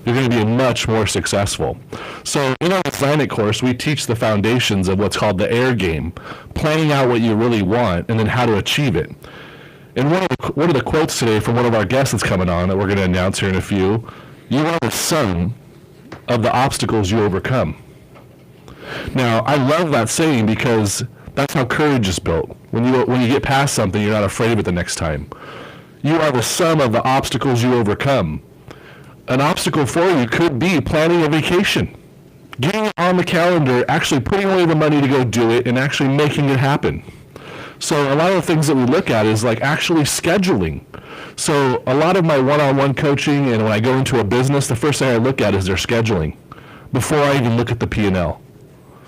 You're going to be much more successful. So in our Design It course, we teach the foundations of what's called the AIR game, planning out what you really want and then how to achieve it. And one of the quotes today from one of our guests that's coming on that we're going to announce here in a few, you are the sum of the obstacles you overcome. Now, I love that saying because that's how courage is built. When you get past something, you're not afraid of it the next time. You are the sum of the obstacles you overcome. An obstacle for you could be planning a vacation, getting it on the calendar, actually putting away the money to go do it, and actually making it happen. So a lot of the things that we look at is like actually scheduling. So a lot of my one-on-one coaching and when I go into a business, the first thing I look at is their scheduling before I even look at the P&L.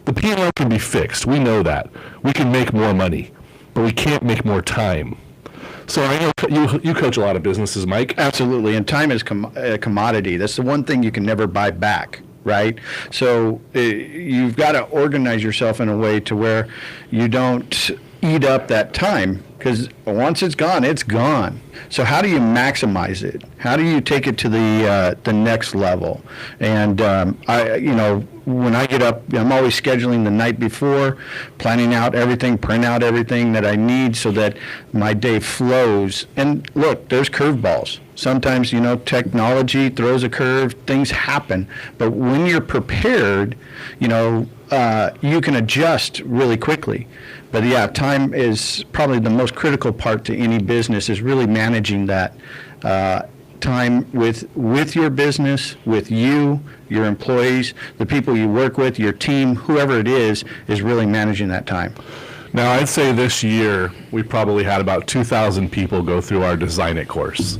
The P&L can be fixed. We know that. We can make more money, but we can't make more time. So I know you coach a lot of businesses, Mike. Absolutely, and time is a commodity. That's the one thing you can never buy back, right? So you've got to organize yourself in a way to where you don't eat up that time, because once it's gone, it's gone. So how do you maximize it? How do you take it to the next level? And when I get up, I'm always scheduling the night before, planning out everything, print out everything that I need so that my day flows. And look, there's curveballs. Sometimes, technology throws a curve, things happen. But when you're prepared, you can adjust really quickly. But yeah, time is probably the most critical part to any business, is really managing that time with your business, with you, your employees, the people you work with, your team, whoever it is really managing that time. Now, I'd say this year we probably had about 2,000 people go through our Design It course.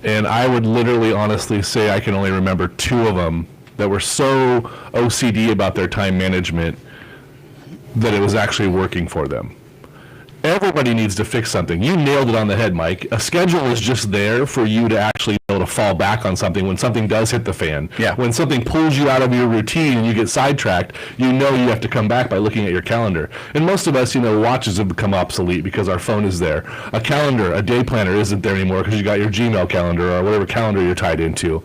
And I would literally honestly say I can only remember 2 of them that were so OCD about their time management that it was actually working for them. Everybody needs to fix something. You nailed it on the head, Mike. A schedule is just there for you to actually be able to fall back on something when something does hit the fan. Yeah. When something pulls you out of your routine and you get sidetracked, you have to come back by looking at your calendar. And most of us, watches have become obsolete because our phone is there. A calendar, a day planner isn't there anymore because you got your Gmail calendar or whatever calendar you're tied into.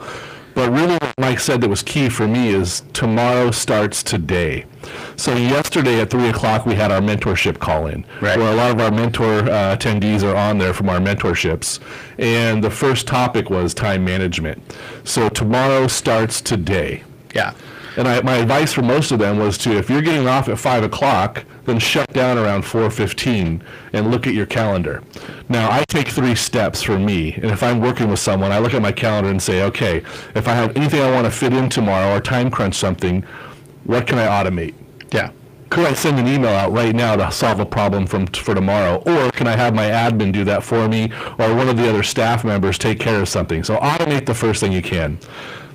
But really what Mike said that was key for me is tomorrow starts today. So yesterday at 3 o'clock we had our mentorship call in, right, where a lot of our mentor attendees are on there from our mentorships. And the first topic was time management. So tomorrow starts today. Yeah. And my advice for most of them was if you're getting off at 5 o'clock, then shut down around 4:15 and look at your calendar. Now, I take 3 steps for me, and if I'm working with someone, I look at my calendar and say, okay, if I have anything I want to fit in tomorrow or time crunch something, what can I automate? Yeah. Could I send an email out right now to solve a problem for tomorrow? Or can I have my admin do that for me, or one of the other staff members take care of something? So automate the first thing you can.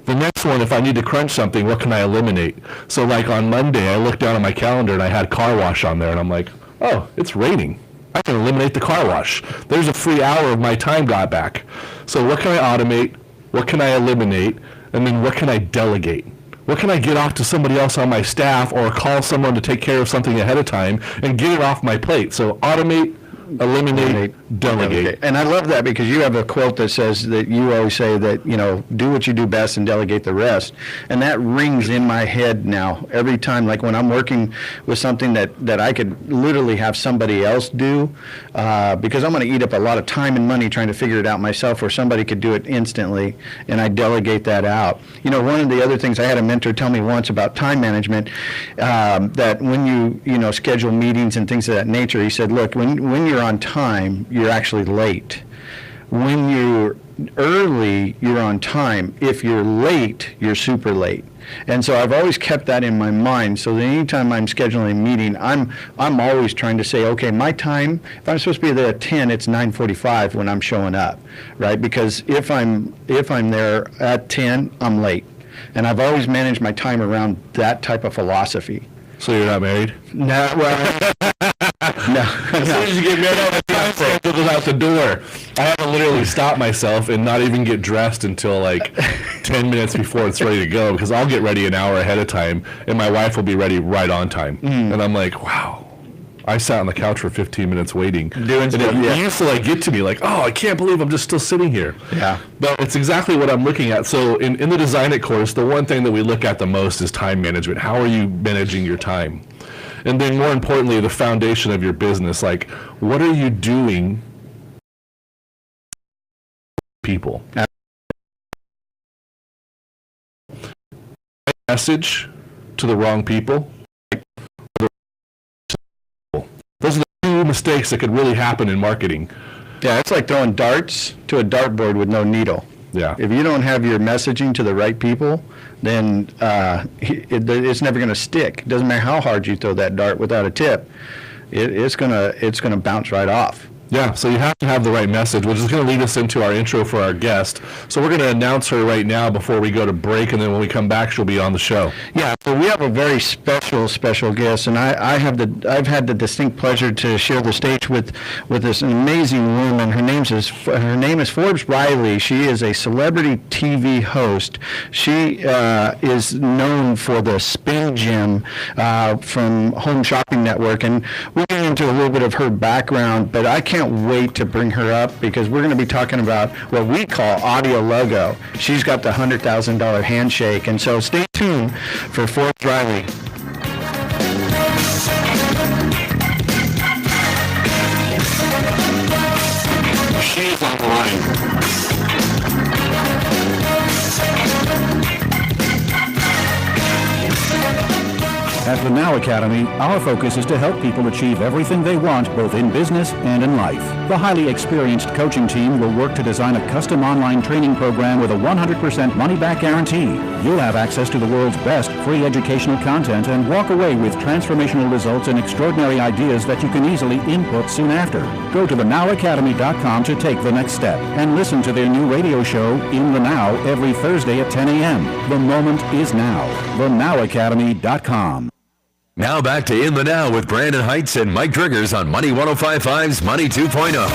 The next one, if I need to crunch something, what can I eliminate? So like on Monday, I looked down at my calendar and I had car wash on there, and I'm like, oh, it's raining. I can eliminate the car wash. There's a free hour of my time got back. So what can I automate? What can I eliminate? And then what can I delegate? What can I get off to somebody else on my staff, or call someone to take care of something ahead of time and get it off my plate? So automate, eliminate, delegate. And I love that, because you have a quote that says that you always say that, do what you do best and delegate the rest. And that rings in my head now every time, like when I'm working with something that I could literally have somebody else do, because I'm going to eat up a lot of time and money trying to figure it out myself, where somebody could do it instantly, and I delegate that out. One of the other things I had a mentor tell me once about time management, that when you schedule meetings and things of that nature, he said, look, when you're on time, you're actually late. When you're early, you're on time. If you're late, you're super late. And so I've always kept that in my mind, so that anytime I'm scheduling a meeting, I'm always trying to say, okay, my time, if I'm supposed to be there at 10, it's 9:45 when I'm showing up, right? Because if I'm there at 10, I'm late. And I've always managed my time around that type of philosophy. So you're not married? No, well, no. As soon as you get married, time schedule is out the door. I have to literally stop myself and not even get dressed until like 10 minutes before it's ready to go, because I'll get ready an hour ahead of time, and my wife will be ready right on time. And I'm like, wow. I sat on the couch for 15 minutes waiting. Doing stuff, it used to like get to me like, oh, I can't believe I'm just still sitting here. Yeah. But it's exactly what I'm looking at. So in the Design It course, the one thing that we look at the most is time management. How are you managing your time? And then more importantly, the foundation of your business. Like, what are you doing? People. Message to the wrong people. Those are the two mistakes that could really happen in marketing. Yeah, it's like throwing darts to a dartboard with no needle. Yeah. If you don't have your messaging to the right people, then it's never going to stick. It doesn't matter how hard you throw that dart without a tip. It's gonna bounce right off. Yeah, so you have to have the right message, which is going to lead us into our intro for our guest. So we're going to announce her right now before we go to break, and then when we come back, she'll be on the show. Yeah, so we have a very special guest, and I've had the distinct pleasure to share the stage with this amazing woman. Her name is Forbes Riley. She is a celebrity TV host. She is known for the Spin Gym from Home Shopping Network, and we'll get into a little bit of her background, but I can't wait to bring her up because we're going to be talking about what we call audio logo. She's got the $100,000 handshake, and so stay tuned for Forbes Riley. She's on the line. At the Now Academy, our focus is to help people achieve everything they want, both in business and in life. The highly experienced coaching team will work to design a custom online training program with a 100% money-back guarantee. You'll have access to the world's best free educational content and walk away with transformational results and extraordinary ideas that you can easily input soon after. Go to thenowacademy.com to take the next step and listen to their new radio show, In the Now, every Thursday at 10 a.m. The moment is now. thenowacademy.com. Now back to In the Now with Brandon Hintz and Mike Driggers on Money 105.5's Money 2.0.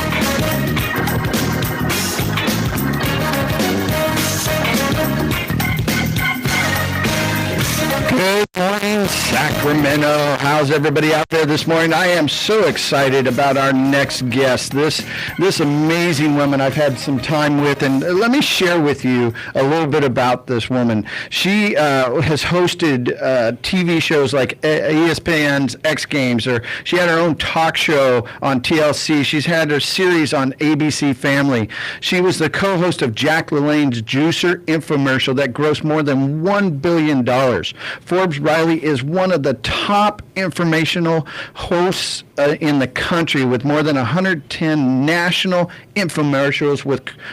Good morning, Sacramento. How's everybody out there this morning? I am so excited about our next guest, this amazing woman I've had some time with, and let me share with you a little bit about this woman. She has hosted TV shows like ESPN's X Games, or she had her own talk show on TLC. She's had her series on ABC Family. She was the co-host of Jack LaLanne's Juicer infomercial that grossed more than $1 billion. Forbes Riley is one of the top informational hosts in the country with more than 110 national infomercials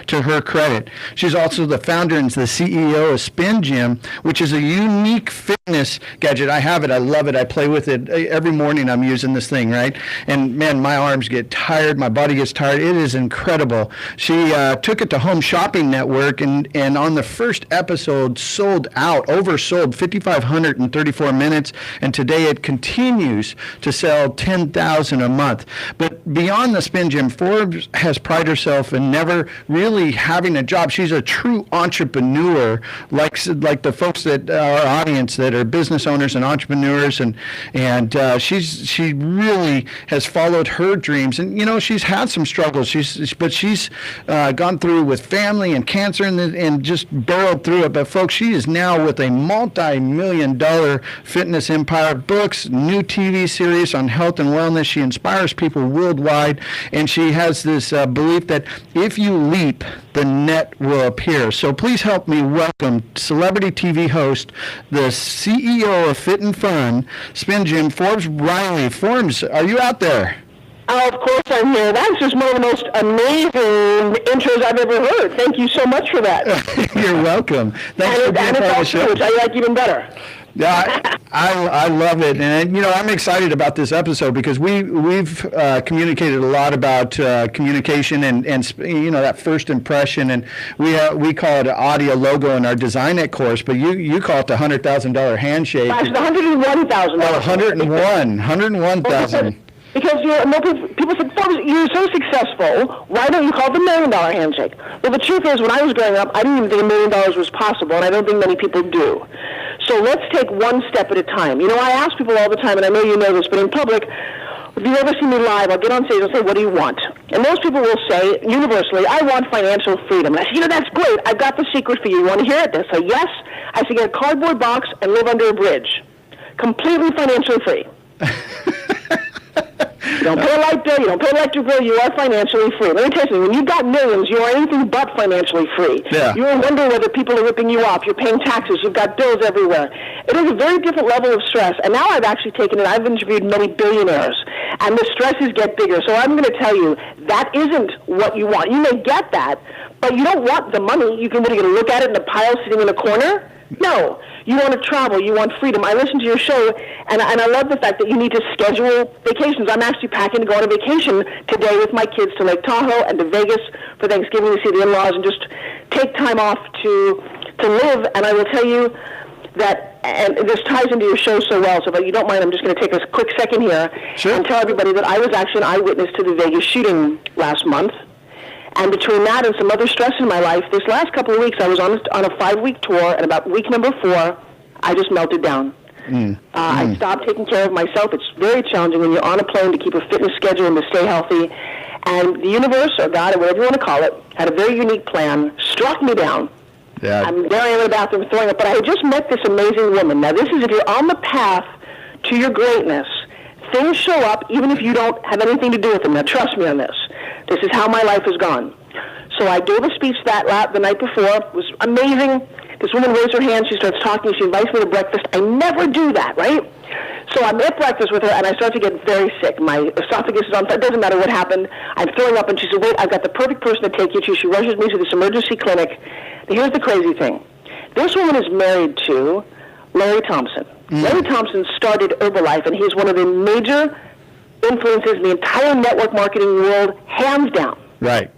to her credit. She's also the founder and the CEO of Spin Gym, which is a unique fitness gadget. I have it. I love it. I play with it. Every morning I'm using this thing, right? And man, my arms get tired. My body gets tired. It is incredible. She took it to Home Shopping Network and on the first episode oversold 5,534 minutes, and today it continues to sell 10,000 a month. But beyond the Spin Gym, Forbes has prided herself in never really having a job. She's a true entrepreneur, like the folks that our audience that are business owners and entrepreneurs, and she really has followed her dreams. And you know, she's had some struggles. But she's gone through with family and cancer and just barreled through it. But folks, she is now with a multi-million-dollar fitness empire, books, new TV series on health and wellness. She inspires people worldwide, and she has this belief that if you leap, the net will appear. So please help me welcome celebrity TV host, the CEO of Fit and Fun, Spin Gym, Forbes Riley. Forbes, are you out there? Oh, of course I'm here. That's just one of the most amazing intros I've ever heard. Thank you so much for that. You're welcome. Thanks for being part of the show. Which I like even better. Yeah, I love it, and you know, I'm excited about this episode because we've communicated a lot about communication and you know, that first impression, and we call it an audio logo in our Design It course, but you call it the $100,000 handshake. It's the $101,000. Oh, 101,000. Because people said, Forbes, you're so successful, why don't you call it the $1 million handshake? Well, the truth is, when I was growing up, I didn't even think $1 million was possible, and I don't think many people do. So let's take one step at a time. You know, I ask people all the time, and I know you know this, but in public, if you ever see me live, I'll get on stage and say, what do you want? And most people will say, universally, I want financial freedom. And I say, that's great. I've got the secret for you. You want to hear it? They say, yes. I say, get a cardboard box and live under a bridge. Completely financially free. You don't pay a light bill, you don't pay an electric bill, you are financially free. Let me tell you something, when you've got millions, you are anything but financially free. Yeah. You are wondering whether people are ripping you off, you're paying taxes, you've got bills everywhere. It is a very different level of stress, and now I've actually taken it, I've interviewed many billionaires, and the stresses get bigger. So I'm going to tell you, that isn't what you want. You may get that, but you don't want the money. You can look at it in a pile sitting in a corner. No, you want to travel, you want freedom. I listen to your show, and I love the fact that you need to schedule vacations. I'm actually packing to go on a vacation today with my kids to Lake Tahoe and to Vegas for Thanksgiving to see the in-laws and just take time off to live. And I will tell you that, and this ties into your show so well, so if you don't mind, I'm just going to take a quick second here and tell everybody that I was actually an eyewitness to the Vegas shooting last month. And between that and some other stress in my life, this last couple of weeks, I was on a 5-week tour, and about week number 4, I just melted down. I stopped taking care of myself. It's very challenging when you're on a plane to keep a fitness schedule and to stay healthy. And the universe, or God, or whatever you want to call it, had a very unique plan, struck me down. Yeah. I'm there I am in the bathroom throwing up. But I had just met this amazing woman. Now, this is if you're on the path to your greatness, things show up even if you don't have anything to do with them. Now, trust me on this. This is how my life has gone. So I gave a speech the night before. It was amazing. This woman raised her hand. She starts talking. She invites me to breakfast. I never do that, right? So I'm at breakfast with her, and I start to get very sick. My esophagus is on fire. It doesn't matter what happened. I'm throwing up, and she said, wait, I've got the perfect person to take you to. She rushes me to this emergency clinic. And here's the crazy thing. This woman is married to Larry Thompson. Larry Thompson started Herbalife, and he's one of the major influences in the entire network marketing world, hands down. Right.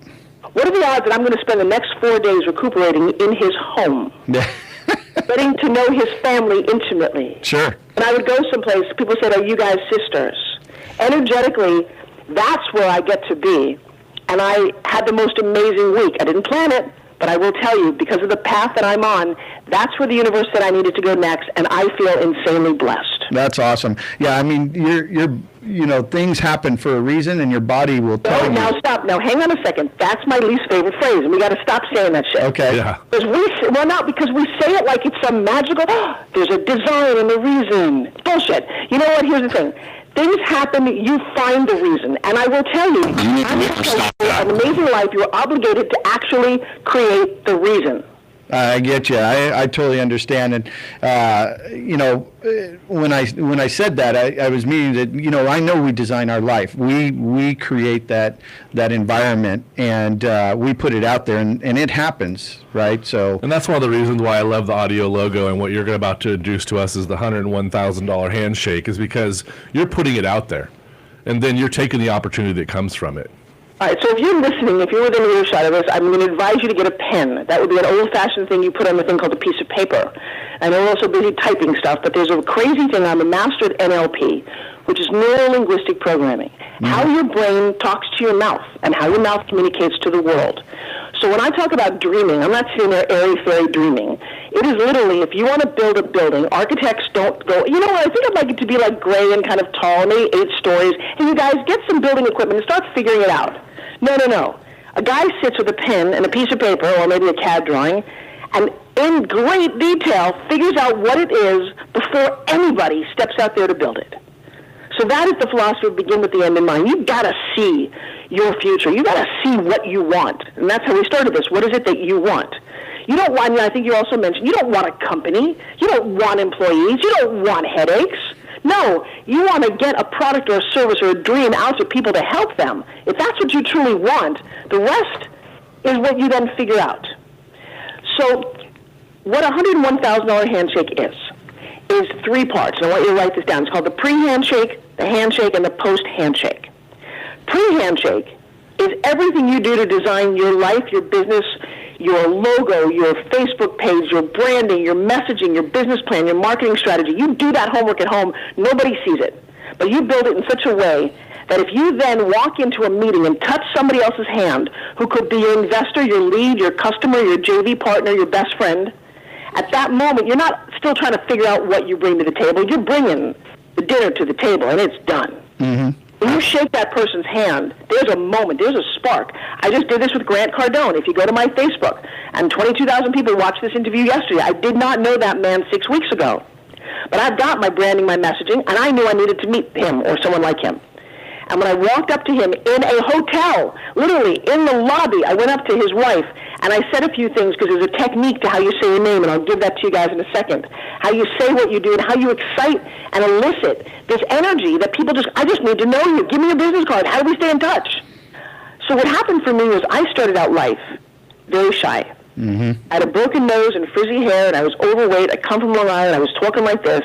What are the odds that I'm going to spend the next 4 days recuperating in his home, getting to know his family intimately? Sure. And I would go someplace, people said, are you guys sisters? Energetically, that's where I get to be. And I had the most amazing week. I didn't plan it, but I will tell you, because of the path that I'm on, that's where the universe said I needed to go next, and I feel insanely blessed. That's awesome. Yeah, I mean, things happen for a reason, and your body will tell you. Now stop. Now hang on a second. That's my least favorite phrase, and we got to stop saying that shit. Okay. Yeah. Because we say it like it's some magical. There's a design and a reason. Bullshit. You know what? Here's the thing. Things happen, you find the reason. And I will tell you, an amazing life, you're obligated to actually create the reason. I get you. I totally understand. And, when I said that, I was meaning that, I know we design our life. We create that environment, and we put it out there, and it happens, right? So. And that's one of the reasons why I love the audio logo, and what you're about to introduce to us is the $101,000 handshake, is because you're putting it out there, and then you're taking the opportunity that comes from it. All right, so if you're listening, if you're within earshot of this, I'm going to advise you to get a pen. That would be an old-fashioned thing you put on a thing called a piece of paper. I know we're also busy typing stuff, but there's a crazy thing. I'm a master at NLP, which is neuro-linguistic programming. How your brain talks to your mouth and how your mouth communicates to the world. So when I talk about dreaming, I'm not sitting there airy-fairy dreaming. It is literally, if you want to build a building, architects don't go, you know what, I think I'd like it to be like gray and kind of tall, maybe 8 stories. Hey, you guys, get some building equipment and start figuring it out. No. A guy sits with a pen and a piece of paper, or maybe a CAD drawing, and in great detail figures out what it is before anybody steps out there to build it. So that is the philosophy of begin with the end in mind. You've got to see your future. You've got to see what you want. And that's how we started this. What is it that you want? You don't want, I think you also mentioned, you don't want a company. You don't want employees. You don't want headaches. No, you want to get a product or a service or a dream out to people to help them. If that's what you truly want, the rest is what you then figure out. So what a $101,000 handshake is 3 parts. And I want you to write this down. It's called the pre-handshake, the handshake, and the post-handshake. Pre-handshake is everything you do to design your life, your business, your logo, your Facebook page, your branding, your messaging, your business plan, your marketing strategy. You do that homework at home. Nobody sees it. But you build it in such a way that if you then walk into a meeting and touch somebody else's hand, who could be your investor, your lead, your customer, your JV partner, your best friend, at that moment, you're not still trying to figure out what you bring to the table. You're bringing the dinner to the table, and it's done. When you shake that person's hand, there's a moment, there's a spark. I just did this with Grant Cardone. If you go to my Facebook, and 22,000 people watched this interview yesterday, I did not know that man 6 weeks ago. But I've got my branding, my messaging, and I knew I needed to meet him or someone like him. And when I walked up to him in a hotel, literally in the lobby, I went up to his wife, and I said a few things because there's a technique to how you say your name, and I'll give that to you guys in a second. How you say what you do and how you excite and elicit this energy that people I just need to know you. Give me your business card. How do we stay in touch? So what happened for me was I started out life very shy. I had a broken nose and frizzy hair, and I was overweight. I come from Long Island. I was talking like this.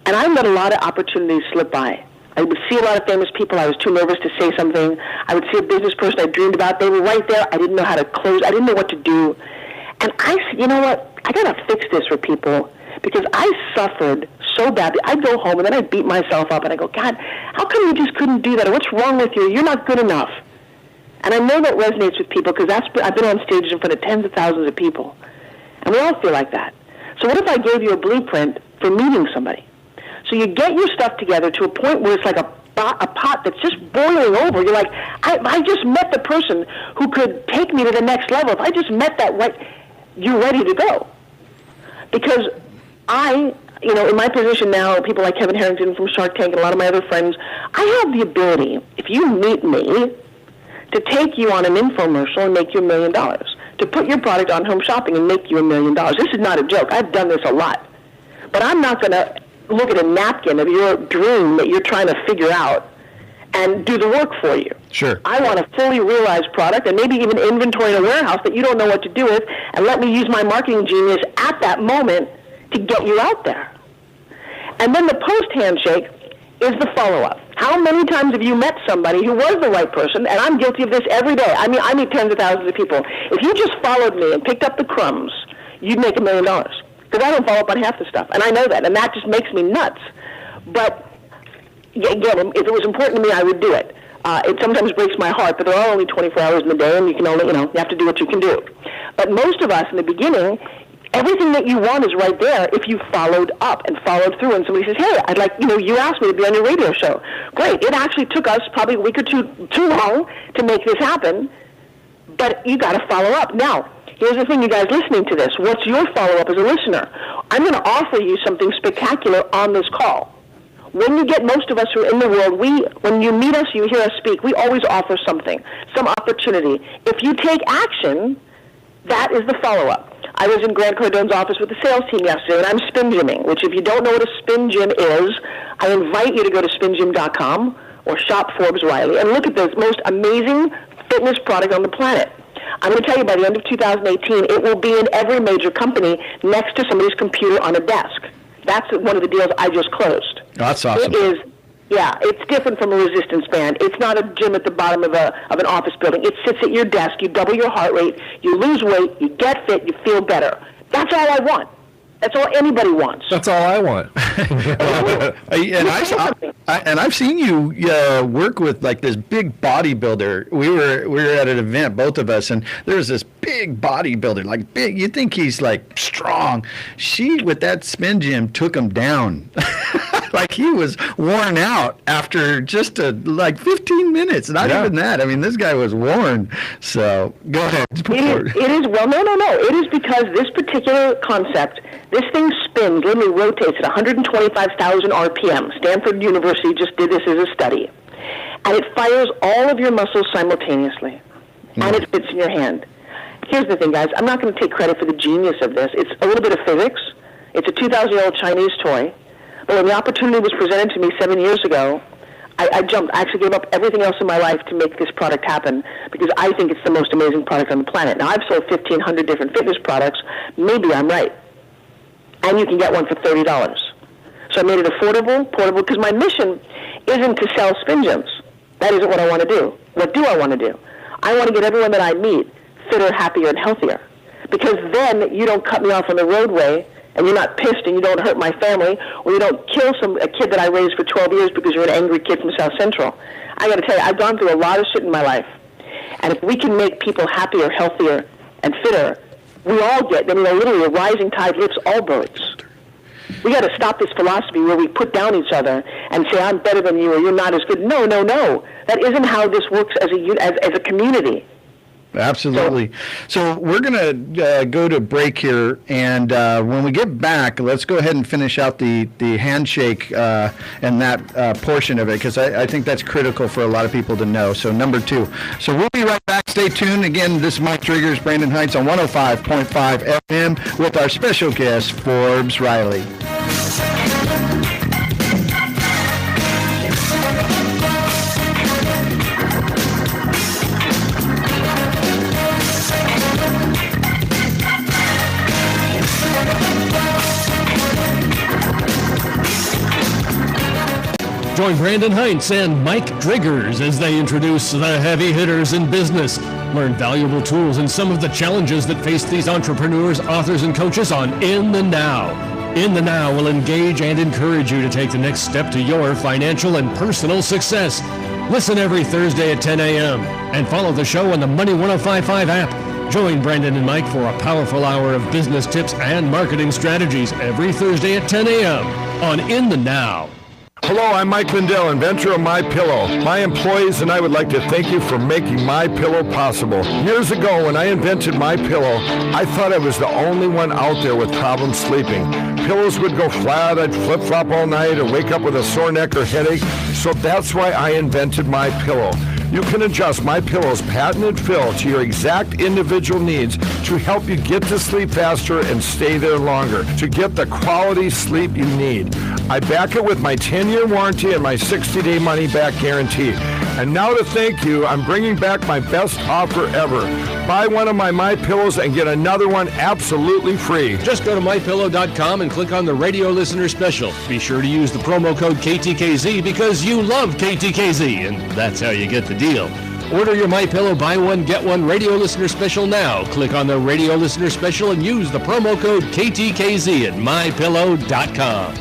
And I let a lot of opportunities slip by. I would see a lot of famous people. I was too nervous to say something. I would see a business person I dreamed about. They were right there. I didn't know how to close. I didn't know what to do. And I said, you know what? I got to fix this for people because I suffered so badly. I'd go home, and then I'd beat myself up, and I go, God, how come you just couldn't do that? Or what's wrong with you? You're not good enough. And I know that resonates with people because I've been on stage in front of tens of thousands of people. And we all feel like that. So what if I gave you a blueprint for meeting somebody? So you get your stuff together to a point where it's like a pot that's just boiling over. You're like, I just met the person who could take me to the next level. If I just met that right, you're ready to go. Because in my position now, people like Kevin Harrington from Shark Tank and a lot of my other friends, I have the ability, if you meet me, to take you on an infomercial and make you $1 million. To put your product on home shopping and make you $1 million. This is not a joke. I've done this a lot. But I'm not going to look at a napkin of your dream that you're trying to figure out and do the work for you. Sure. I want a fully realized product and maybe even inventory in a warehouse that you don't know what to do with, and let me use my marketing genius at that moment to get you out there. And then the post-handshake is the follow-up. How many times have you met somebody who was the right person, and I'm guilty of this every day. I mean, I meet tens of thousands of people. If you just followed me and picked up the crumbs, you'd make $1 million. Because I don't follow up on half the stuff, and I know that, and that just makes me nuts. But, again, if it was important to me, I would do it. It sometimes breaks my heart, but there are only 24 hours in the day, and you can only, you have to do what you can do. But most of us in the beginning, everything that you want is right there if you followed up and followed through, and somebody says, hey, I'd like, you asked me to be on your radio show. Great. It actually took us probably a week or two too long to make this happen, but you got to follow up. Now, here's the thing, you guys listening to this. What's your follow-up as a listener? I'm going to offer you something spectacular on this call. When you get most of us who are in the world, when you meet us, you hear us speak, we always offer something, some opportunity. If you take action, that is the follow-up. I was in Grant Cardone's office with the sales team yesterday, and I'm spin gymming, which if you don't know what a spin gym is, I invite you to go to spingym.com or shop Forbes Riley and look at the most amazing fitness product on the planet. I'm going to tell you, by the end of 2018, it will be in every major company next to somebody's computer on a desk. That's one of the deals I just closed. That's awesome. It is, it's different from a resistance band. It's not a gym at the bottom of an office building. It sits at your desk. You double your heart rate. You lose weight. You get fit. You feel better. That's all I want. That's all anybody wants. That's all I want. And I've seen you work with like this big bodybuilder. We were at an event, both of us, and there was this big bodybuilder, like big. You think he's like strong? She, with that spin gym, took him down. Like he was worn out after just like 15 minutes. Not even that. I mean, this guy was worn. So go ahead. It is well, no. It is because this particular concept, this thing spins, literally rotates at 125,000 RPM. Stanford University just did this as a study. And it fires all of your muscles simultaneously. And it fits in your hand. Here's the thing, guys. I'm not going to take credit for the genius of this. It's a little bit of physics. It's a 2,000-year-old Chinese toy. But when the opportunity was presented to me 7 years ago, I jumped. I actually gave up everything else in my life to make this product happen because I think it's the most amazing product on the planet. Now, I've sold 1,500 different fitness products. Maybe I'm right. And you can get one for $30. So I made it affordable, portable, because my mission isn't to sell spin gyms. That isn't what I want to do. What do I want to do? I want to get everyone that I meet fitter, happier, and healthier. Because then you don't cut me off on the roadway and you're not pissed and you don't hurt my family, or you don't kill a kid that I raised for 12 years because you're an angry kid from South Central. I got to tell you, I've gone through a lot of shit in my life. And if we can make people happier, healthier, and fitter, we all get, literally a rising tide lifts all boats. We got to stop this philosophy where we put down each other and say, I'm better than you or you're not as good. No. That isn't how this works as a community. Absolutely. So we're going to go to break here, and when we get back, let's go ahead and finish out the handshake and that portion of it, because I think that's critical for a lot of people to know. So number 2. So we'll be right back. Stay tuned. Again, this is Mike Driggers, Brandon Hintz on 105.5 FM with our special guest, Forbes Riley. Join Brandon Hintz and Mike Driggers as they introduce the heavy hitters in business. Learn valuable tools and some of the challenges that face these entrepreneurs, authors, and coaches on In the Now. In the Now will engage and encourage you to take the next step to your financial and personal success. Listen every Thursday at 10 a.m. and follow the show on the Money 105.5 app. Join Brandon and Mike for a powerful hour of business tips and marketing strategies every Thursday at 10 a.m. on In the Now. Hello, I'm Mike Lindell, inventor of MyPillow. My employees and I would like to thank you for making MyPillow possible. Years ago, when I invented MyPillow, I thought I was the only one out there with problems sleeping. Pillows would go flat, I'd flip-flop all night, or wake up with a sore neck or headache. So that's why I invented MyPillow. You can adjust MyPillow's patented fill to your exact individual needs to help you get to sleep faster and stay there longer, to get the quality sleep you need. I back it with my 10-year warranty and my 60-day money-back guarantee. And now to thank you, I'm bringing back my best offer ever. Buy one of my MyPillows and get another one absolutely free. Just go to MyPillow.com and click on the radio listener special. Be sure to use the promo code KTKZ because you love KTKZ, and that's how you get the deal. Order your MyPillow buy one, get one radio listener special now. Click on the radio listener special and use the promo code KTKZ at MyPillow.com.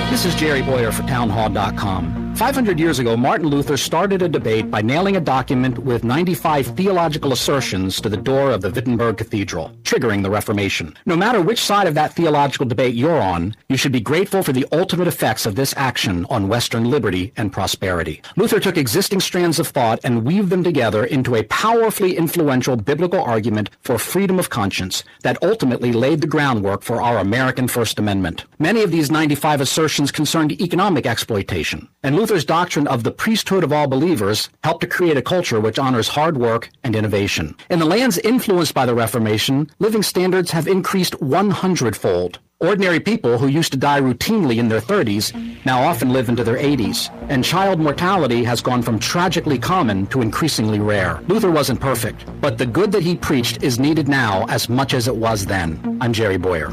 This is Jerry Boyer for townhall.com. 500 years ago, Martin Luther started a debate by nailing a document with 95 theological assertions to the door of the Wittenberg Cathedral, triggering the Reformation. No matter which side of that theological debate you're on, you should be grateful for the ultimate effects of this action on Western liberty and prosperity. Luther took existing strands of thought and weaved them together into a powerfully influential biblical argument for freedom of conscience that ultimately laid the groundwork for our American First Amendment. Many of these 95 assertions concerned economic exploitation, and Luther's doctrine of the priesthood of all believers helped to create a culture which honors hard work and innovation. In the lands influenced by the Reformation, living standards have increased 100-fold. Ordinary people who used to die routinely in their 30s now often live into their 80s, and child mortality has gone from tragically common to increasingly rare. Luther wasn't perfect, but the good that he preached is needed now as much as it was then. I'm Jerry Boyer.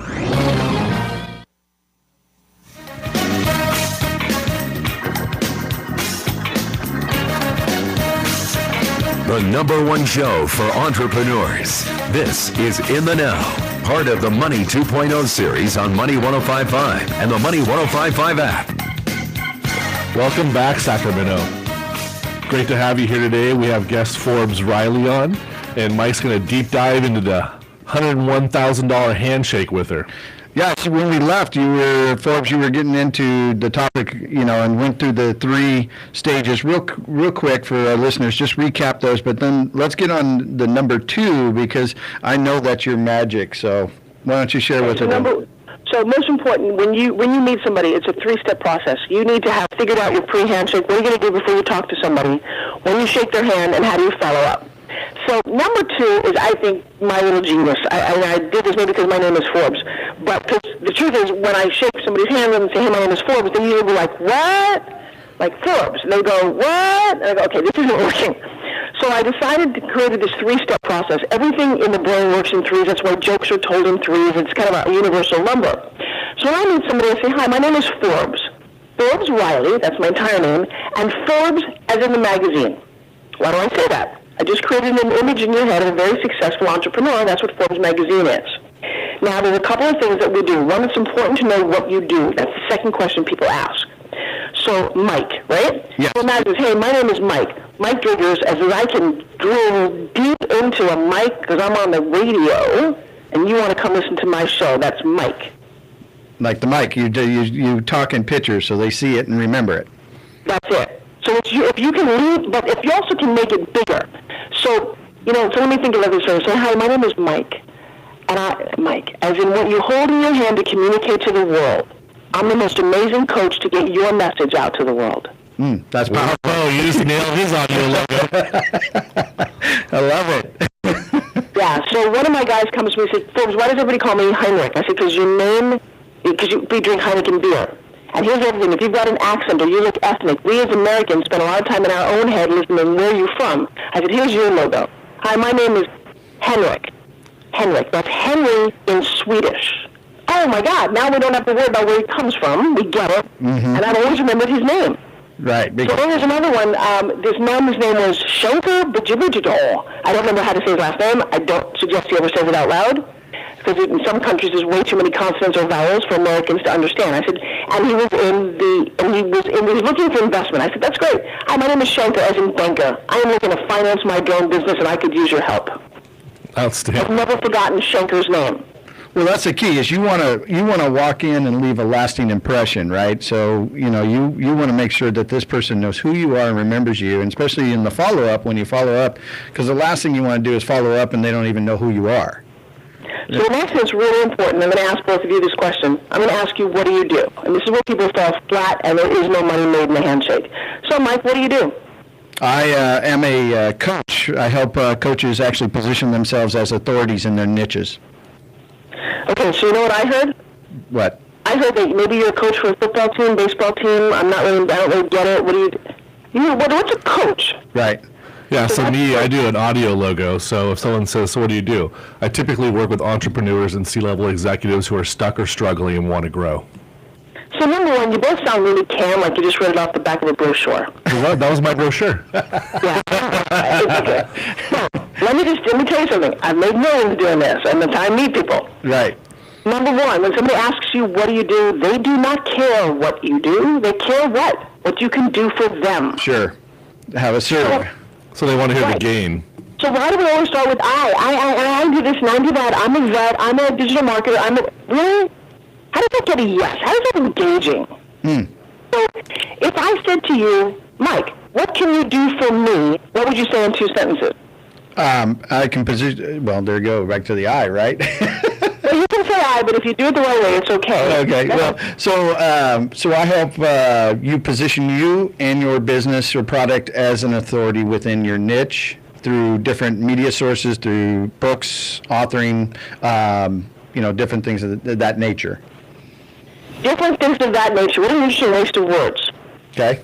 The number one show for entrepreneurs. This is In the Now, part of the Money 2.0 series on Money 105.5 and the Money 105.5 app. Welcome back, Sacramento. Great to have you here today. We have guest Forbes Riley on, and Mike's going to deep dive into the $101,000 handshake with her. Yeah, so when we left, Forbes, you were getting into the topic, and went through the 3 stages real quick for our listeners. Just recap those, but then let's get on the number 2 because I know that's your magic. So why don't you share with us? So most important, when you meet somebody, it's a 3-step process. You need to have figured out your pre-handshake. What are you going to do before you talk to somebody? When you shake their hand, and how do you follow up? So number 2 is, I think, my little genius. I did this maybe because my name is Forbes. But the truth is, when I shake somebody's hand and say, hey, my name is Forbes, they usually go like, what? Like Forbes. And they go, what? And I go, okay, this isn't working. So I decided to create this 3-step process. Everything in the brain works in 3s. That's why jokes are told in 3s. It's kind of a universal number. So when I meet somebody, I say, hi, my name is Forbes. Forbes Riley, that's my entire name, and Forbes as in the magazine. Why do I say that? I just created an image in your head of a very successful entrepreneur, and that's what Forbes magazine is. Now, there's a couple of things that we do. One, it's important to know what you do. That's the second question people ask. So, Mike, right? Yes. So imagine, hey, my name is Mike. Mike Driggers, as I can drill deep into a mic because I'm on the radio, and you want to come listen to my show, that's Mike. Like the mic, you talk in pictures so they see it and remember it. That's it. So if you can leave, but if you also can make it bigger. So, so let me think of this. Say, hi, my name is Mike. And Mike, as in what you hold in your hand to communicate to the world. I'm the most amazing coach to get your message out to the world. That's powerful. Oh, you just nailed his audio logo. I love it. Yeah, so one of my guys comes to me and says, Forbes, why does everybody call me Heinrich? I said, because we drink Heineken beer. And here's everything. If you've got an accent or you look ethnic, we as Americans spend a lot of time in our own head listening where you're from. I said, here's your logo. Hi, my name is Henrik. Henrik. That's Henry in Swedish. Oh, my God. Now we don't have to worry about where he comes from. We get it. Mm-hmm. And I've always remembered his name. Right. So there's another one. This man's name was Shankar Bajibajidol. I don't remember how to say his last name. I don't suggest he ever says it out loud. Because in some countries there's way too many consonants or vowels for Americans to understand. I said, and he was looking for investment. I said, that's great. Hi, my name is Shankar, as in banker. I am looking to finance my drone business, and I could use your help. Outstanding. I've never forgotten Shankar's name. Well, that's the key. Is you want to walk in and leave a lasting impression, right? So you want to make sure that this person knows who you are and remembers you, and especially in the follow up when you follow up, because the last thing you want to do is follow up and they don't even know who you are. So the next is really important. I'm going to ask both of you this question. I'm going to ask you, what do you do? And this is where people fall flat, and there is no money made in a handshake. So, Mike, what do you do? I am a coach. I help coaches actually position themselves as authorities in their niches. Okay, so you know what I heard? What? I heard that maybe you're a coach for a football team, baseball team. I don't really get it. What do you? What's a coach? Right. Yeah, so me, I do an audio logo. So if someone says, so what do you do? I typically work with entrepreneurs and C-level executives who are stuck or struggling and want to grow. So number one, you both sound really calm, like you just read it off the back of a brochure. Well, that was my brochure. Yeah. So, let me tell you something. I've made millions doing this, and that's how I meet people. Right. Number one, when somebody asks you, what do you do, they do not care what you do. They care what you can do for them. Sure. How to serve. So they want to hear the gain. So why do we always start with I do this and I do that, I'm a vet, I'm a digital marketer, really? How does that get a yes? How is that engaging? So if I said to you, Mike, what can you do for me, what would you say in 2 sentences? I can position, well, there you go, back to the I, right? Well, you can say I, but if you do it the right way, it's okay. Okay, well, so I help you position you and your business or product as an authority within your niche through different media sources, through books, authoring, different things of that nature. Different things of that nature. What an interesting waste of words. Okay,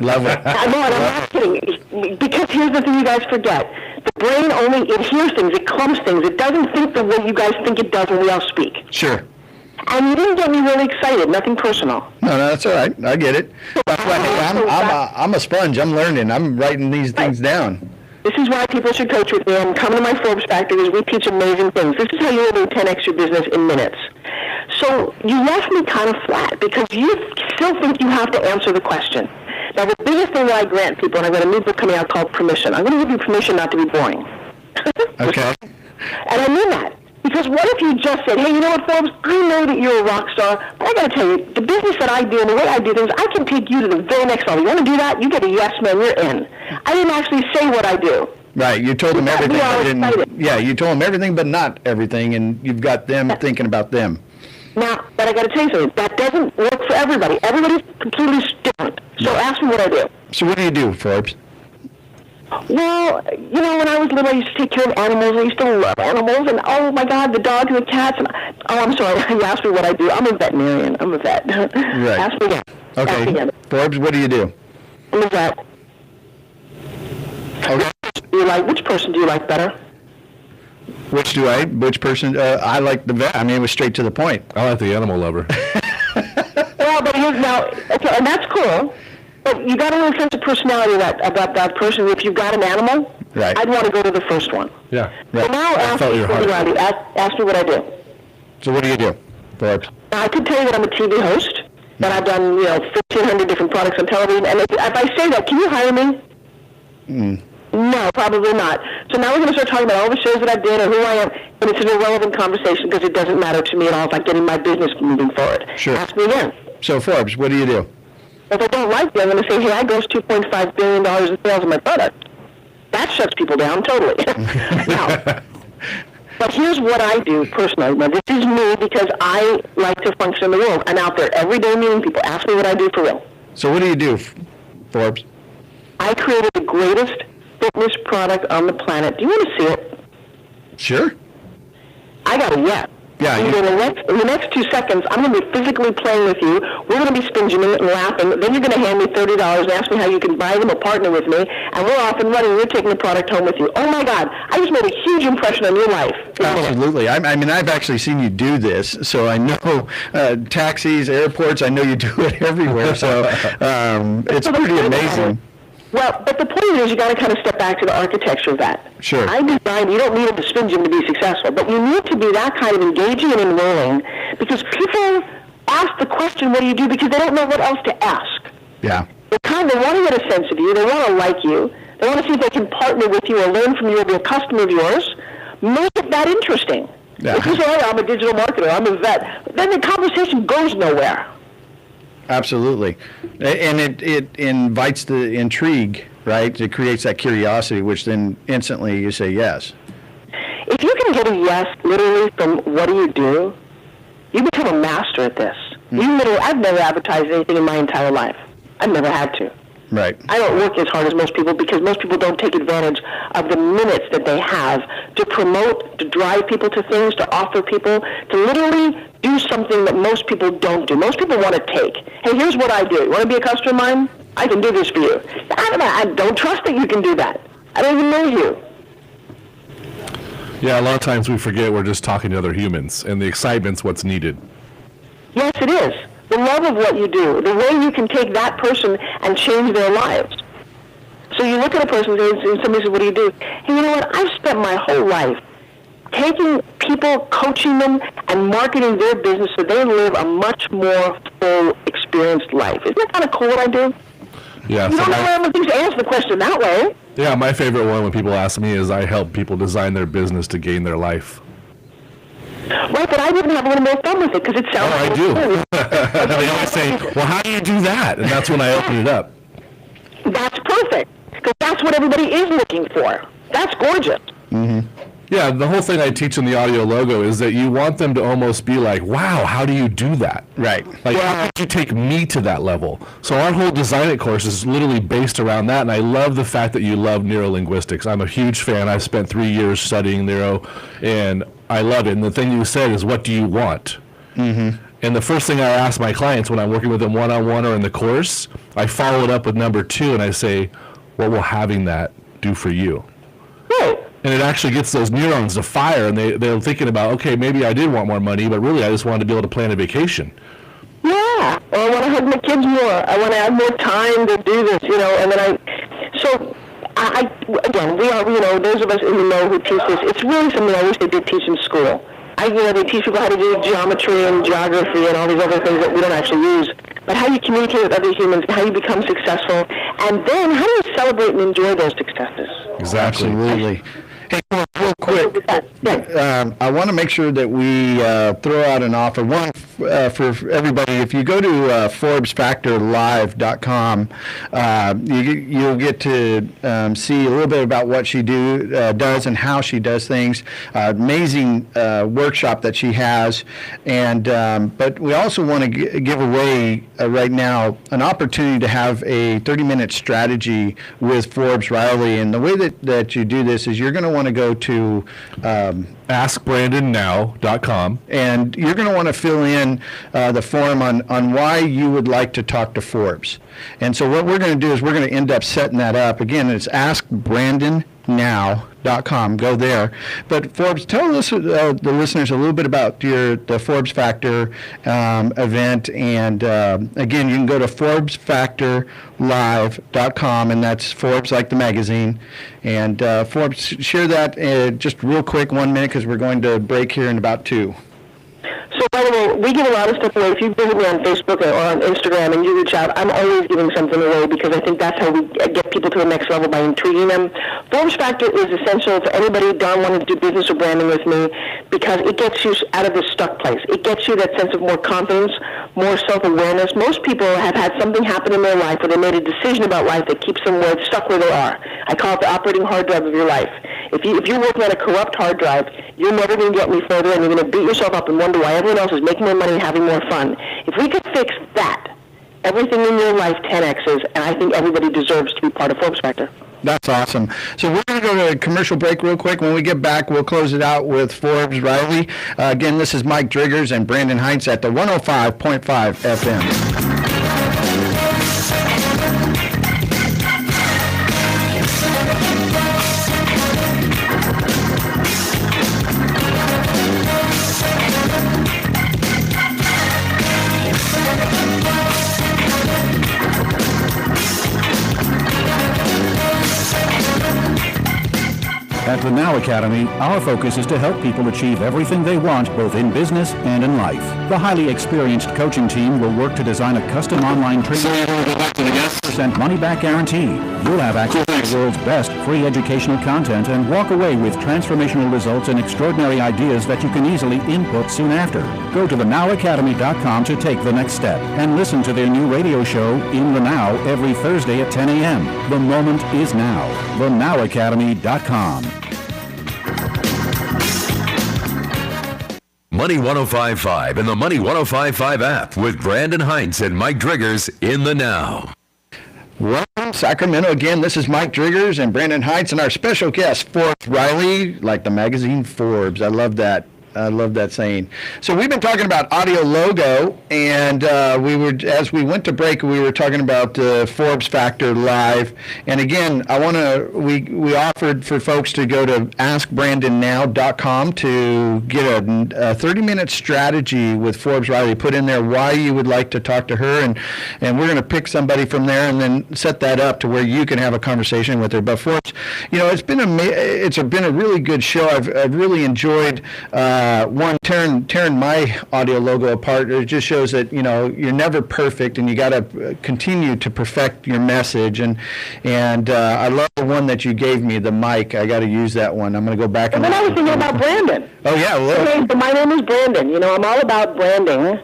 love it. I'm not kidding. Because here's the thing you guys forget. The brain it hears things, it clumps things. It doesn't think the way you guys think it does when we all speak. Sure. And you didn't get me really excited. Nothing personal. No, that's all right. I get it. That's why, hey, I'm a sponge. I'm learning. I'm writing these things down. This is why people should coach with me and come to my Forbes Factory, because we teach amazing things. This is how you really 10x your business in minutes. So you left me kind of flat because you still think you have to answer the question. Now, the biggest thing that I grant people, and I've got a new book coming out called Permission. I'm going to give you permission not to be boring. Okay. And I mean that. Because what if you just said, hey, you know what, Forbes? I know that you're a rock star, but I got to tell you, the business that I do and the way I do things, I can take you to the very next level. You want to do that? You get a yes, man, you're in. I didn't actually say what I do. Right, you told them everything. You told them everything but not everything, and you've got them thinking about them. Now, but I got to tell you something. That doesn't work for everybody. Everybody's completely different. So ask me what I do. So what do you do, Forbes? Well, when I was little, I used to take care of animals. I used to love animals, and oh my God, the dogs and the cats. And I'm sorry, you asked me what I do. I'm a veterinarian. I'm a vet. Right. Ask me again. Okay. Ask me again. Forbes, what do you do? I'm a vet. Okay. Which person do you like better? Which person? I like the vet. I mean, it was straight to the point. I like the animal lover. Well, but okay, and that's cool. But you got a little sense of personality about that person. If you've got an animal, right, I'd want to go to the first one. Yeah. Right. So now ask me what I do. So what do you do, Forbes? Now, I could tell you that I'm a TV host, that I've done 1,500 different products on television. And if I say that, can you hire me? No, probably not. So now we're going to start talking about all the shows that I did or who I am, and it's an irrelevant conversation because it doesn't matter to me at all. It's like getting my business moving forward. Sure. Ask me again. So, Forbes, what do you do? If I don't like you, I'm going to say, hey, I grossed $2.5 billion in sales of my product. That shuts people down totally. Now, but here's what I do personally. Now, this is me because I like to function in the world. I'm out there every day meeting people. Ask me what I do for real. So what do you do, Forbes? I created the greatest fitness product on the planet. Do you want to see it? Sure. I got a yes. Yeah, In the next 2 seconds, I'm going to be physically playing with you. We're going to be spinging and laughing. Then you're going to hand me $30 and ask me how you can buy them or partner with me. And we're off and running. You're taking the product home with you. Oh, my God. I just made a huge impression on your life. Absolutely. I mean, I've actually seen you do this, so I know taxis, airports, I know you do it everywhere. So it's pretty amazing. Well, but the point is you got to kind of step back to the architecture of that. Sure. I designed, you don't need a spin gym to be successful, but you need to be that kind of engaging and enrolling because people ask the question, what do you do, because they don't know what else to ask. Yeah. They want to get a sense of you. They want to like you. They want to see if they can partner with you or learn from you or be a customer of yours. Make it that interesting. Yeah. If you say, hey, I'm a digital marketer, I'm a vet, then the conversation goes nowhere. Absolutely. And it invites the intrigue, right? It creates that curiosity, which then instantly you say yes. If you can get a yes literally from what do you do, you become a master at this. I've never advertised anything in my entire life. I've never had to. Right. I don't work as hard as most people because most people don't take advantage of the minutes that they have to promote, to drive people to things, to offer people, to literally do something that most people don't do. Most people want to take. Hey, here's what I do. You want to be a customer of mine? I can do this for you. I don't trust that you can do that. I don't even know you. Yeah, a lot of times we forget we're just talking to other humans, and the excitement's what's needed. Yes, it is. The love of what you do, the way you can take that person and change their lives. So you look at a person and somebody says, what do you do? Hey, you know what? I've spent my whole life taking people, coaching them, and marketing their business so they live a much more full, experienced life. Isn't that kind of cool what I do? Yeah. You don't know how to answer the question that way. Yeah, my favorite one when people ask me is I help people design their business to gain their life. Right, but I wouldn't have a little more fun with it because it sounds I like do. They always say, well, how do you do that? And that's when I open it up. That's perfect because that's what everybody is looking for. That's gorgeous. Mm-hmm. Yeah, the whole thing I teach in the audio logo is that you want them to almost be like, wow, how do you do that? Right. Like, how did you take me to that level? So our whole Design It course is literally based around that, and I love the fact that you love neurolinguistics. I'm a huge fan. I've spent 3 years studying neuro, and I love it. And the thing you said is, what do you want? Mm-hmm. And the first thing I ask my clients when I'm working with them one-on-one or in the course, I follow it up with number 2, and I say, what will having that do for you? Right. And it actually gets those neurons to fire, and they're thinking about, okay, maybe I did want more money, but really I just wanted to be able to plan a vacation. Yeah, or I want to hug my kids more. I want to have more time to do this, and then again, we are, those of us in the know who teach this, it's really something I wish they did teach in school. They teach people how to do geometry and geography and all these other things that we don't actually use, but how you communicate with other humans, how you become successful, and then how do you celebrate and enjoy those successes? Exactly. Absolutely. Hey, real quick, I want to make sure that we throw out an offer. One, for everybody, if you go to ForbesFactorLive.com, you'll get to see a little bit about what she does and how she does things. Amazing workshop that she has. But we also want to give away right now an opportunity to have a 30-minute strategy with Forbes Riley. And the way that you do this is you're going to want to go to askbrandonnow.com, and you're going to want to fill in the form on why you would like to talk to Forbes. And so what we're going to do is we're going to end up setting that up. Again, it's askbrandonnow.com. Go there. But Forbes, tell the listeners a little bit about the Forbes Factor event. And again, you can go to ForbesFactorLive.com, and that's Forbes like the magazine. And Forbes, share that just real quick, 1 minute, because we're going to break here in about 2. So By the way, we give a lot of stuff away. If you visit me on Facebook or on Instagram and you reach out, I'm always giving something away because I think that's how we get people to the next level, by intriguing them. Forbes Factor is essential for anybody who don't want to do business or branding with me because it gets you out of this stuck place. It gets you that sense of more confidence, more self-awareness. Most people have had something happen in their life where they made a decision about life that keeps them stuck where they are. I call it the operating hard drive of your life. If you're working on a corrupt hard drive, you're never going to get any further, and you're going to beat yourself up and wonder why everyone else is making more money and having more fun. If we could fix that, everything in your life 10Xs, and I think everybody deserves to be part of Forbes Factor. That's awesome. So we're going to go to a commercial break real quick. When we get back, we'll close it out with Forbes Riley. Again, this is Mike Driggers and Brandon Hintz at the 105.5 FM. At the Now Academy, our focus is to help people achieve everything they want, both in business and in life. The highly experienced coaching team will work to design a custom online training % money-back guarantee. You'll have access to the world's best free educational content and walk away with transformational results and extraordinary ideas that you can easily input soon after. Go to thenowacademy.com to take the next step and listen to their new radio show, In the Now, every Thursday at 10 a.m. The moment is now. thenowacademy.com. Money 105.5 and the Money 105.5 app with Brandon Hintz and Mike Driggers in the Now. Welcome, Sacramento. Again, this is Mike Driggers and Brandon Hintz and our special guest, Forbes Riley, like the magazine Forbes. I love that. I love that saying. So we've been talking about audio logo, and as we went to break, we were talking about Forbes Factor Live. And again, we offered for folks to go to askbrandonnow.com to get a 30-minute strategy with Forbes Riley. Put in there why you would like to talk to her, and we're going to pick somebody from there and then set that up to where you can have a conversation with her. But Forbes, it's been a really good show. I've really enjoyed. Tearing my audio logo apart. It just shows that you're never perfect, and you got to continue to perfect your message. And I love the one that you gave me, the mic. I got to use that one. I'm going to go back. And then I was thinking about Brandon. Oh yeah. Well, okay, so my name is Brandon. I'm all about branding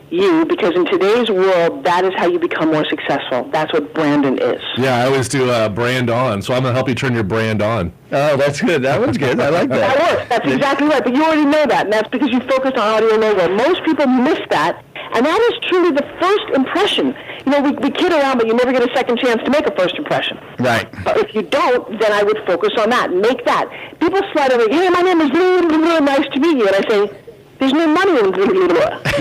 you, because in today's world, that is how you become more successful. That's what Brandon is. Yeah, I always do brand on, so I'm going to help you turn your brand on. Oh, that's good. That one's good. I like that. That works. That's exactly right. But you already know that, and that's because you focused on audio logo. Most people miss that, and that is truly the first impression. We kid around, but you never get a second chance to make a first impression. Right. But if you don't, then I would focus on that. Make that. People slide over, hey, my name is nice to meet you, and I say, there's no money in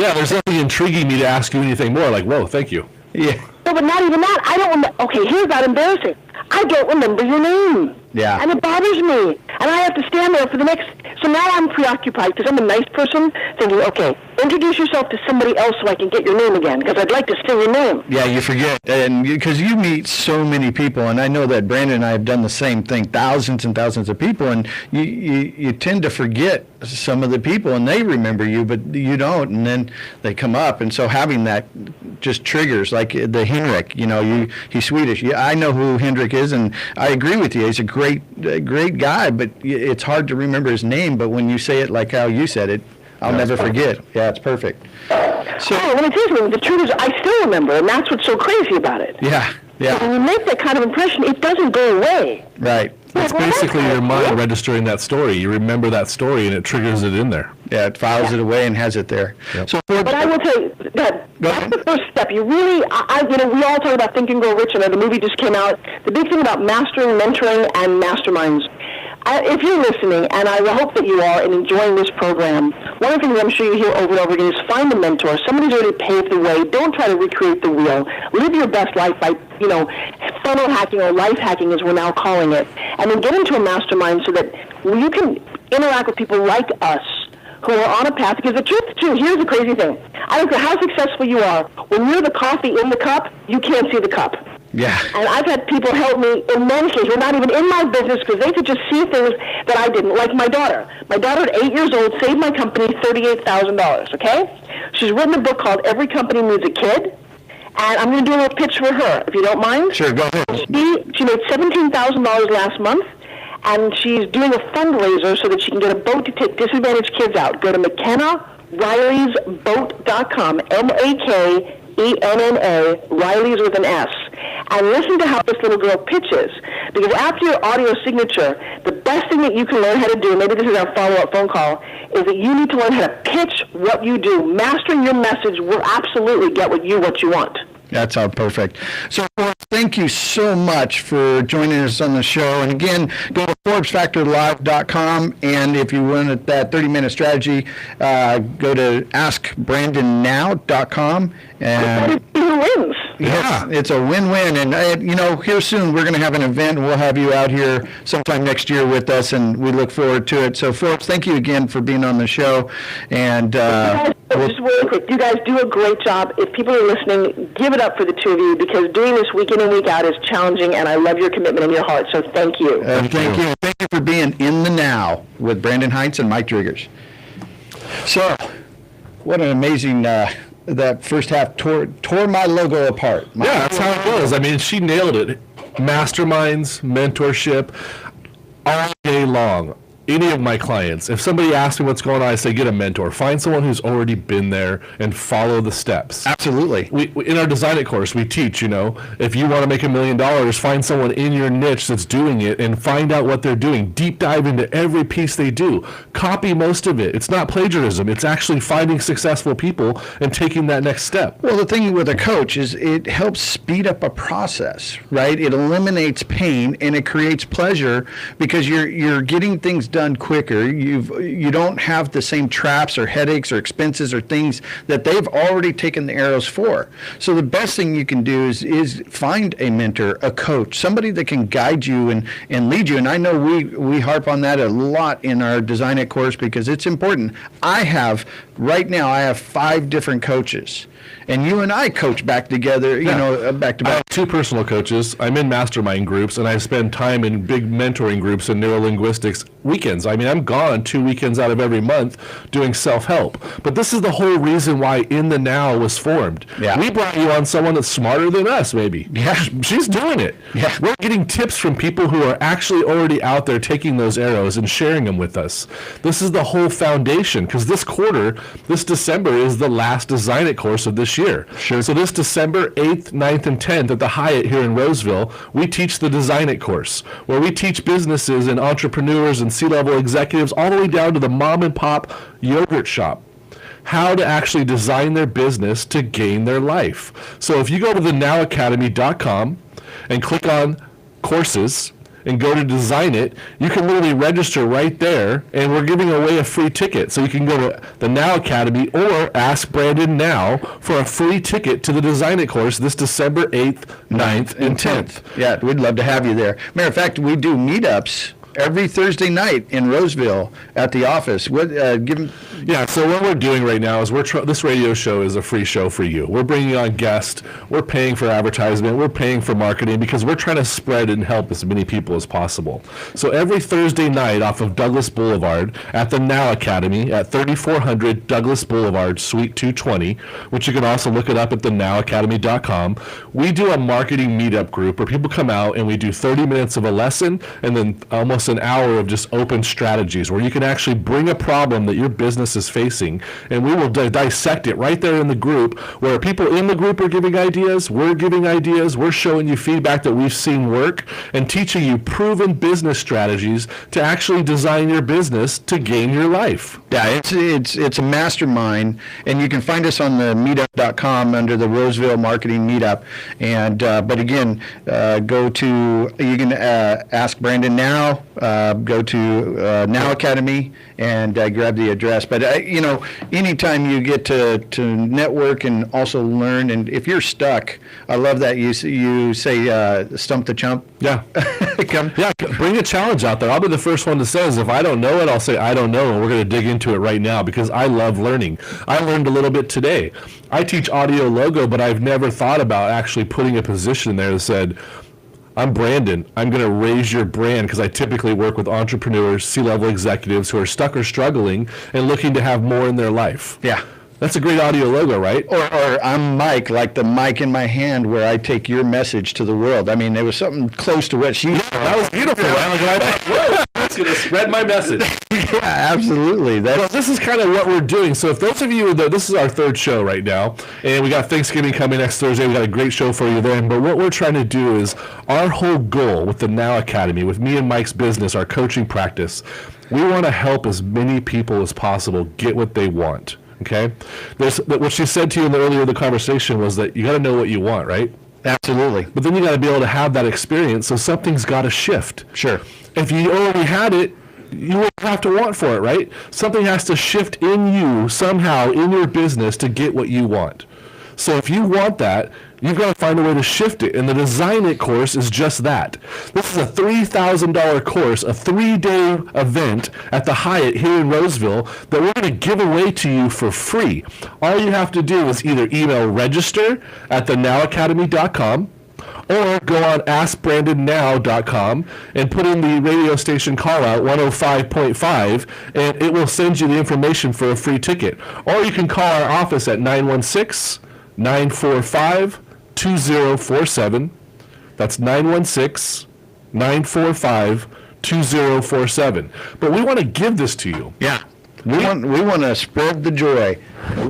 Yeah, there's nothing intriguing me to ask you anything more. Like, whoa, thank you. Yeah. No, but not even that. I don't remember. Okay, here's that embarrassing. I don't remember your name. Yeah. And it bothers me. And I have to stand there for the next... So now I'm preoccupied because I'm a nice person thinking, okay, introduce yourself to somebody else so I can get your name again, because I'd like to steal your name. Yeah, you forget. And because you meet so many people, and I know that Brandon and I have done the same thing, thousands and thousands of people, and you tend to forget some of the people, and they remember you, but you don't, and then they come up. And so having that just triggers, like the Henrik, he's Swedish. Yeah, I know who Henrik is, and I agree with you. He's a great guy, but it's hard to remember his name. But when you say it like how you said it, I'll never forget. Yeah, it's perfect. So let me tell you something. The truth is, I still remember, and that's what's so crazy about it. Yeah. So when you make that kind of impression, it doesn't go away. Right. It's basically your mind registering that story. You remember that story, and it triggers it in there. Yeah, it files it away and has it there. Yep. So, but I will tell you that that's the first step. You really, we all talk about Think and Grow Rich, and the movie just came out. The big thing about mastering, mentoring, and masterminds. If you're listening, and I hope that you are, and enjoying this program, one of the things I'm sure you hear over and over again is find a mentor. Somebody who's already paved the way. Don't try to recreate the wheel. Live your best life by, funnel hacking or life hacking, as we're now calling it. And then get into a mastermind so that you can interact with people like us who are on a path. Because the truth, too, here's the crazy thing. I don't care how successful you are. When you're the coffee in the cup, you can't see the cup. Yeah. And I've had people help me in many cases, who are not even in my business, because they could just see things that I didn't. Like my daughter. My daughter at 8 years old saved my company $38,000, okay? She's written a book called Every Company Needs a Kid, and I'm going to do a little pitch for her, if you don't mind. Sure, go ahead. She made $17,000 last month, and she's doing a fundraiser so that she can get a boat to take disadvantaged kids out. Go to McKennaRileysBoat.com, MAKENNA, Riley's with an S, and listen to how this little girl pitches. Because after your audio signature, the best thing that you can learn how to do, maybe this is our follow-up phone call, is that you need to learn how to pitch what you do. Mastering your message will absolutely get what you want. That's all perfect. So, Forbes, thank you so much for joining us on the show. And again, go to ForbesFactorLive.com, and if you want that 30-minute strategy, go to AskBrandonNow.com. And wins. Yeah, it's a win-win. And, here soon we're going to have an event, and we'll have you out here sometime next year with us, and we look forward to it. So, Forbes, thank you again for being on the show. And just really quick, you guys do a great job. If people are listening, give it up for the two of you, because doing this week in and week out is challenging, and I love your commitment and your heart. So thank you. Thank you. Thank you for being in the now with Brandon Hintz and Mike Driggers. So, what an amazing... that first half tore my logo apart. Yeah, that's how it was. I mean, she nailed it. Masterminds, mentorship, all day long. Any of my clients, if somebody asks me what's going on, I say get a mentor. Find someone who's already been there and follow the steps. Absolutely. We in our Design It course, we teach, if you want to make $1 million, find someone in your niche that's doing it and find out what they're doing. Deep dive into every piece they do. Copy most of it. It's not plagiarism. It's actually finding successful people and taking that next step. Well, the thing with a coach is it helps speed up a process, right? It eliminates pain and it creates pleasure because you're getting things done quicker. You don't have the same traps or headaches or expenses or things that they've already taken the arrows for. So the best thing you can do is find a mentor, a coach, somebody that can guide you and lead you. And I know we harp on that a lot in our Design It course because it's important. Right now I have 5 different coaches. And you and I coach back together, back to back. I have 2 personal coaches. I'm in mastermind groups, and I spend time in big mentoring groups in neurolinguistics weekends. I mean, I'm gone 2 weekends out of every month doing self-help. But this is the whole reason why In the Now was formed. Yeah. We brought you on someone that's smarter than us, maybe. Yeah. She's doing it. Yeah. We're getting tips from people who are actually already out there taking those arrows and sharing them with us. This is the whole foundation, because this December, is the last Design It course of this year. Sure. So this December 8th, 9th, and 10th at the Hyatt here in Roseville, we teach the Design It course, where we teach businesses and entrepreneurs and C-level executives all the way down to the mom and pop yogurt shop how to actually design their business to gain their life. So if you go to thenowacademy.com and click on courses, and go to Design It, you can literally register right there, and we're giving away a free ticket. So you can go to the Now Academy or Ask Brandon Now for a free ticket to the Design It course this December 8th, 9th, and 10th. Yeah, we'd love to have you there. Matter of fact, we do meetups every Thursday night in Roseville at the office. Yeah, so what we're doing right now is this radio show is a free show for you. We're bringing on guests. We're paying for advertisement. We're paying for marketing because we're trying to spread and help as many people as possible. So every Thursday night off of Douglas Boulevard at the Now Academy at 3400 Douglas Boulevard, Suite 220, which you can also look it up at thenowacademy.com, we do a marketing meetup group where people come out and we do 30 minutes of a lesson and then almost an hour of just open strategies where you can actually bring a problem that your business is facing, and we will dissect it right there in the group where people in the group are giving ideas, we're giving ideas, we're showing you feedback that we've seen work, and teaching you proven business strategies to actually design your business to gain your life. Yeah, it's a mastermind, and you can find us on the meetup.com under the Roseville Marketing Meetup. And but again, you can ask Brandon Now, go to Now Academy and grab the address. But anytime you get to network and also learn, and if you're stuck, I love that you say stump the chump. Yeah. Bring a challenge out there. I'll be the first one to say is if I don't know it, I'll say I don't know, and we're going to dig into it right now because I love learning. I learned a little bit today. I teach audio logo, but I've never thought about actually putting a position there that said, I'm Brandon. I'm going to raise your brand because I typically work with entrepreneurs, C-level executives who are stuck or struggling and looking to have more in their life. Yeah. That's a great audio logo, right? Or I'm Mike, like the mic in my hand where I take your message to the world. I mean, there was something close to what she... That was beautiful. That's going to spread my message. Yeah, absolutely. Well, this is kind of what we're doing. So if those of you, this is our third show right now, and we got Thanksgiving coming next Thursday. We got a great show for you then. But what we're trying to do is our whole goal with the Now Academy, with me and Mike's business, our coaching practice, we want to help as many people as possible get what they want. Okay? What she said to you earlier in the conversation was that you got to know what you want, right? Absolutely. But then you got to be able to have that experience, so something's got to shift. Sure. If you already had it, you wouldn't have to want for it, right? Something has to shift in you somehow in your business to get what you want. So if you want that, you've got to find a way to shift it. And the Design It course is just that. This is a $3,000 course, a 3-day event at the Hyatt here in Roseville that we're going to give away to you for free. All you have to do is either email register@thenowacademy.com or go on askbrandonnow.com and put in the radio station call out 105.5 and it will send you the information for a free ticket. Or you can call our office at 916-945-2047. That's 916-945-2047. But we want to give this to you. Yeah. We want to spread the joy.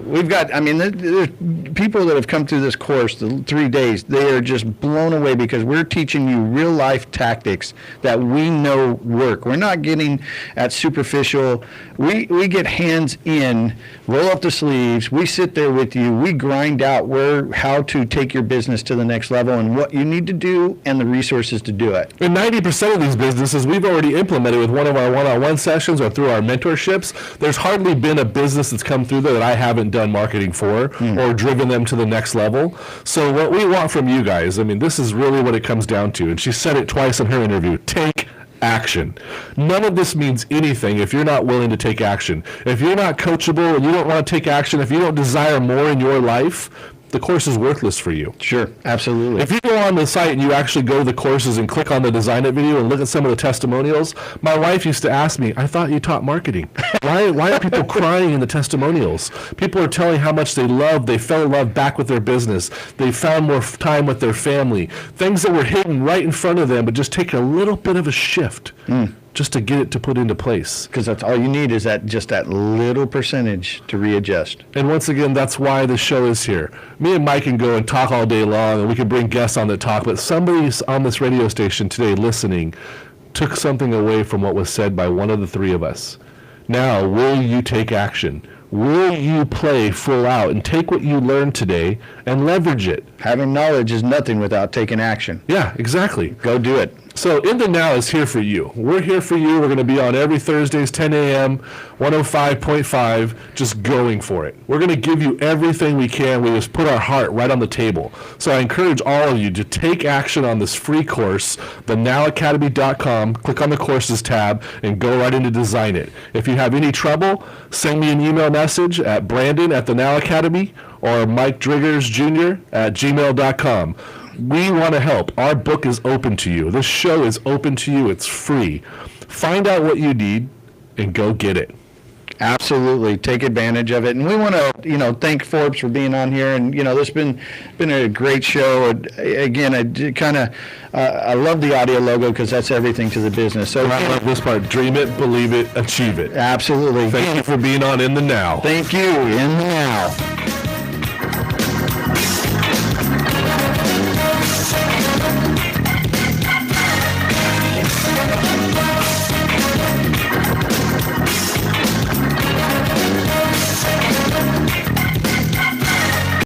We've got, there's people that have come through this course, the 3 days, they are just blown away because we're teaching you real life tactics that we know work. We're not getting at superficial. We get hands in, roll up the sleeves, we sit there with you, we grind out how to take your business to the next level and what you need to do and the resources to do it. And 90% of these businesses we've already implemented with one of our one-on-one sessions or through our mentorships. There's hardly been a business that's come through there that I haven't done marketing for or driven them to the next level. So what we want from you guys, this is really what it comes down to. And she said it twice in her interview, take action. None of this means anything if you're not willing to take action. If you're not coachable and you don't want to take action, if you don't desire more in your life, the course is worthless for you. Sure, absolutely. If you go on the site and you actually go to the courses and click on the Design It video and look at some of the testimonials, my wife used to ask me, I thought you taught marketing. Why are people crying in the testimonials? People are telling how much they fell in love back with their business. They found more time with their family. Things that were hidden right in front of them, but just take a little bit of a shift. Just to get it to put into place. Because that's all you need is just that little percentage to readjust. And once again, that's why the show is here. Me and Mike can go and talk all day long, and we can bring guests on that talk, but somebody on this radio station today listening took something away from what was said by one of the three of us. Now, will you take action? Will you play full out and take what you learned today and leverage it? Having knowledge is nothing without taking action. Yeah, exactly. Go do it. So In the Now is here for you. We're here for you. We're going to be on every Thursdays, 10 a.m., 105.5, just going for it. We're going to give you everything we can. We just put our heart right on the table. So I encourage all of you to take action on this free course, thenowacademy.com, click on the courses tab, and go right into Design It. If you have any trouble, send me an email message at Brandon@thenowacademy or Mike Driggers Jr. @gmail.com. We want to help. Our book is open to you. This show is open to you. It's free. Find out what you need and go get it. Absolutely. Take advantage of it. And we want to, thank Forbes for being on here. And, this has been a great show. And again, I love the audio logo because that's everything to the business. So I love this part. Dream it, believe it, achieve it. Absolutely. Thank you for being on In the Now. Thank you. In the Now.